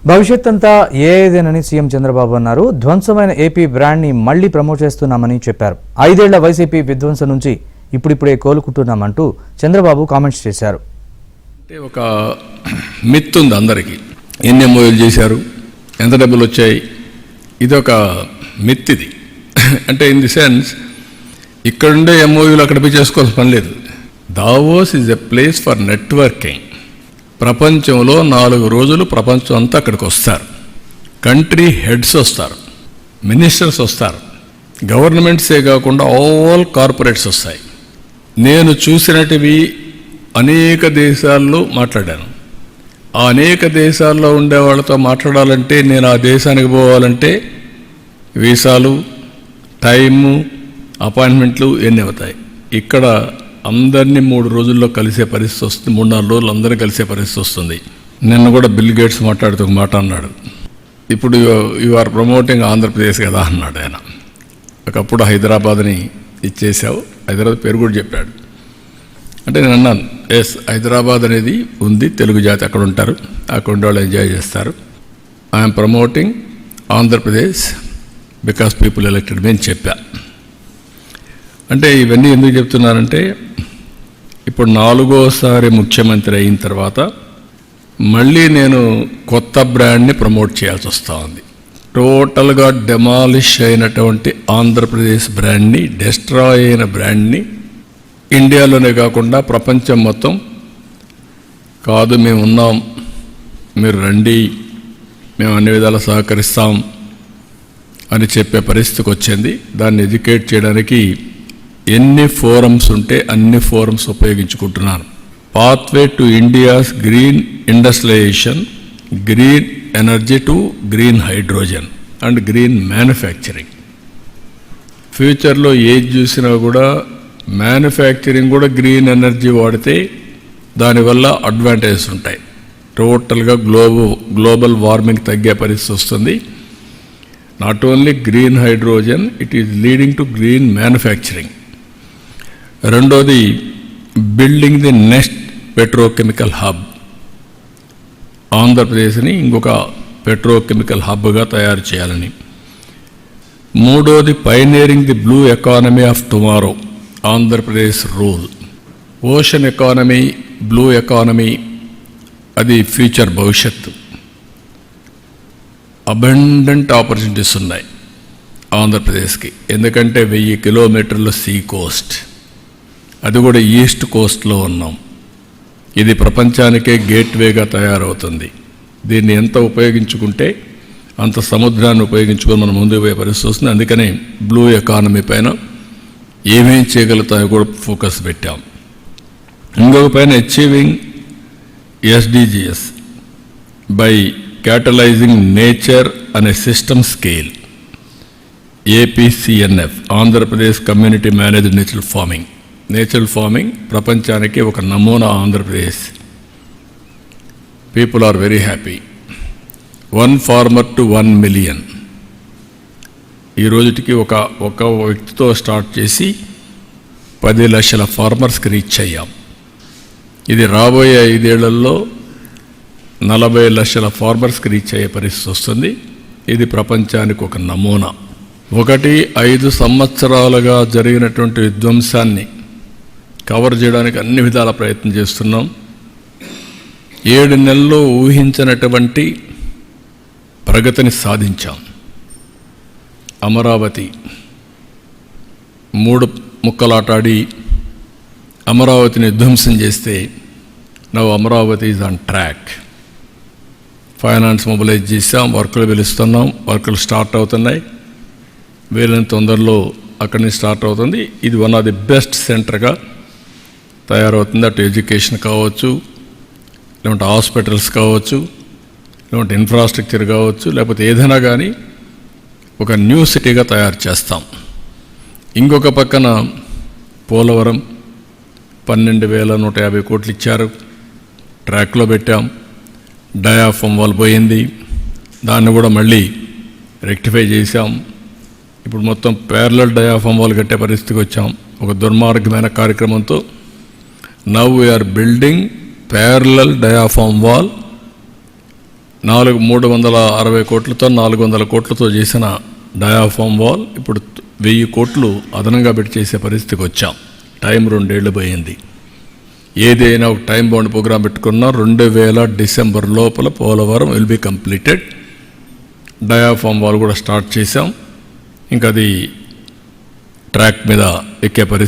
భవిష్యత్ అంతా ఏదేనని సీఎం చంద్రబాబు అన్నారు. ధ్వంసమైన ఏపీ బ్రాండ్ని మళ్లీ ప్రమోట్ చేస్తున్నామని చెప్పారు. 5 ఏళ్ల వైసీపీ విధ్వంసం నుంచి ఇప్పుడిప్పుడే కోలుకుంటున్నామంటూ చంద్రబాబు కామెంట్స్ చేశారు. ఒక మిత్ ఉంది అందరికీ, ఎన్ని ఎంఓయూలు చేశారు, ఎంత డబ్బులు వచ్చాయి, ఇదొక మిత్. ఇది అంటే ఇన్ ది సెన్స్ ఇక్కడుండే ఎంఓయూలు అక్కడ పోయి చేసుకోవాల్సిన పని లేదు. Davos is a place for networking. ప్రపంచంలో 4 రోజులు ప్రపంచం అంతా అక్కడికి వస్తారు. కంట్రీ హెడ్స్ వస్తారు, మినిస్టర్స్ వస్తారు, గవర్నమెంట్సే కాకుండా ఆల్ కార్పొరేట్స్ వస్తాయి. నేను చూసినటివి అనేక దేశాల్లో మాట్లాడాను. ఆ అనేక దేశాల్లో ఉండే వాళ్ళతో మాట్లాడాలంటే, నేను ఆ దేశానికి పోవాలంటే వీసాలు, టైము, అపాయింట్మెంట్లు ఎన్ని అవుతాయి. ఇక్కడ అందరినీ 3 రోజుల్లో కలిసే పరిస్థితి వస్తుంది, 3-4 రోజులు అందరినీ కలిసే పరిస్థితి వస్తుంది. నిన్న కూడా బిల్ గేట్స్ మాట్లాడుతూ ఒక మాట అన్నాడు, ఇప్పుడు యు ఆర్ ప్రమోటింగ్ ఆంధ్రప్రదేశ్ కదా అన్నాడు ఆయన. ఒకప్పుడు హైదరాబాద్ని ఇచ్చేసావు, హైదరాబాద్ పేరు కూడా చెప్పాడు. అంటే నేను అన్నాను, ఎస్ హైదరాబాద్ అనేది ఉంది, తెలుగు జాతి అక్కడ ఉంటారు, అక్కడ ఉండే వాళ్ళు ఎంజాయ్ చేస్తారు. I'm promoting Andhra Pradesh because people elected మీ అని చెప్పా. అంటే ఇవన్నీ ఎందుకు చెప్తున్నారంటే, ఇప్పుడు 4వసారి ముఖ్యమంత్రి అయిన తర్వాత మళ్ళీ నేను కొత్త బ్రాండ్ని ప్రమోట్ చేయాల్సి వస్తూ ఉంది. టోటల్గా డెమాలిష్ అయినటువంటి ఆంధ్రప్రదేశ్ బ్రాండ్ని, డెస్ట్రాయ్ అయిన బ్రాండ్ని ఇండియాలోనే కాకుండా ప్రపంచం మొత్తం కాదు, మేము ఉన్నాం, మీరు రండి, మేము అన్ని విధాలా సహకరిస్తాం అని చెప్పే పరిస్థితికి వచ్చింది. దాన్ని ఎడ్యుకేట్ చేయడానికి ఎన్ని ఫోరమ్స్ ఉంటే అన్ని ఫోరమ్స్ ఉపయోగించుకుంటున్నాను. Pathway to India's green industrialisation, green energy to green hydrogen and green manufacturing. ఫ్యూచర్లో ఏది చూసినా కూడా మ్యానుఫ్యాక్చరింగ్ కూడా గ్రీన్ ఎనర్జీ వాడితే దానివల్ల అడ్వాంటేజెస్ ఉంటాయి. టోటల్గా గ్లోబల్ వార్మింగ్ తగ్గే పరిస్థితి వస్తుంది. Not only green hydrogen, it is leading to green manufacturing. రెండోది building the next petrochemical hub. ఆంధ్రప్రదేశ్ని ఇంకొక పెట్రోకెమికల్ హబ్గా తయారు చేయాలని. మూడోది pioneering the blue economy of tomorrow, Andhra Pradesh rule. Ocean economy, blue economy, అది ఫ్యూచర్ భవిష్యత్తు. అబండెంట్ ఆపర్చునిటీస్ ఉన్నాయి ఆంధ్రప్రదేశ్కి, ఎందుకంటే 1000 కిలోమీటర్ల సీ కోస్ట్, అది కూడా ఈస్ట్ కోస్ట్లో ఉన్నాం. ఇది ప్రపంచానికే గేట్వేగా తయారవుతుంది. దీన్ని ఎంత ఉపయోగించుకుంటే అంత సముద్రాన్ని ఉపయోగించుకొని మనం ముందుకు పోయే పరిస్థితి వస్తుంది. అందుకనే బ్లూ ఎకానమీ పైన ఏమేం చేయగలుగుతాయో కూడా ఫోకస్ పెట్టాం. ఇంకొక పైన achieving SDGs by catalysing nature అనే system scale, APCNF, Andhra Pradesh community managed natural farming ప్రపంచానికి ఒక నమూనా. Andhra Pradesh people are very happy. 1 farmer to 1 million. ఈ రోజుటికి ఒక వ్యక్తితో స్టార్ట్ చేసి 10 లక్షల ఫార్మర్స్కి రీచ్ అయ్యాం. ఇది రాబోయే 5 ఏళ్లలో 40 లక్షల ఫార్మర్స్కి రీచ్ అయ్యే పరిస్థితి వస్తుంది. ఇది ప్రపంచానికి ఒక నమూనా. 5 సంవత్సరాలుగా జరిగినటువంటి విధ్వంసాన్ని కవర్ చేయడానికి అన్ని విధాల ప్రయత్నం చేస్తున్నాం. 7 నెలల్లో ఊహించినటువంటి ప్రగతిని సాధించాం. అమరావతి 3 ముక్కలాటాడి అమరావతిని విధ్వంసం చేస్తే now Amaravati is on track. Finance mobilize చేసాం, వర్కులు పిలుస్తున్నాం, వర్కులు స్టార్ట్ అవుతున్నాయి. వీళ్ళని తొందరలో అక్కడి నుంచి స్టార్ట్ అవుతుంది. ఇది వన్ ఆఫ్ ది బెస్ట్ సెంటర్గా తయారవుతుంది. అటు ఎడ్యుకేషన్ కావచ్చు, లేకుంటే హాస్పిటల్స్ కావచ్చు, లేకుంటే ఇన్ఫ్రాస్ట్రక్చర్ కావచ్చు, లేకపోతే ఏదైనా కానీ ఒక న్యూ సిటీగా తయారు చేస్తాం. ఇంకొక పక్కన పోలవరం 12,150 కోట్లు ఇచ్చారు, ట్రాక్లో పెట్టాం. డయాఫామ్ వాల్ పోయింది, దాన్ని కూడా మళ్ళీ రెక్టిఫై చేశాం. ఇప్పుడు మొత్తం ప్యారలల్ డయాఫామ్ వాల్ కట్టే పరిస్థితికి వచ్చాం. ఒక దుర్మార్గమైన కార్యక్రమంతో now we are building parallel diaphragm wall 360 కోట్లతో 400 కోట్లతో చేసిన డయాఫామ్ వాల్ ఇప్పుడు 1000 కోట్లు అదనంగా పెట్టి చేసే పరిస్థితికి వచ్చాం. టైం 2 ఏళ్ళు పోయింది. ఏదైనా ఒక టైం బౌండ్ ప్రోగ్రాం పెట్టుకున్నా 2000 డిసెంబర్ లోపల Polavaram will be completed. Diaphragm wall కూడా స్టార్ట్ చేశాం. ఇంకా అది ట్రాక్ మీద ఎక్కే పరిస్థితి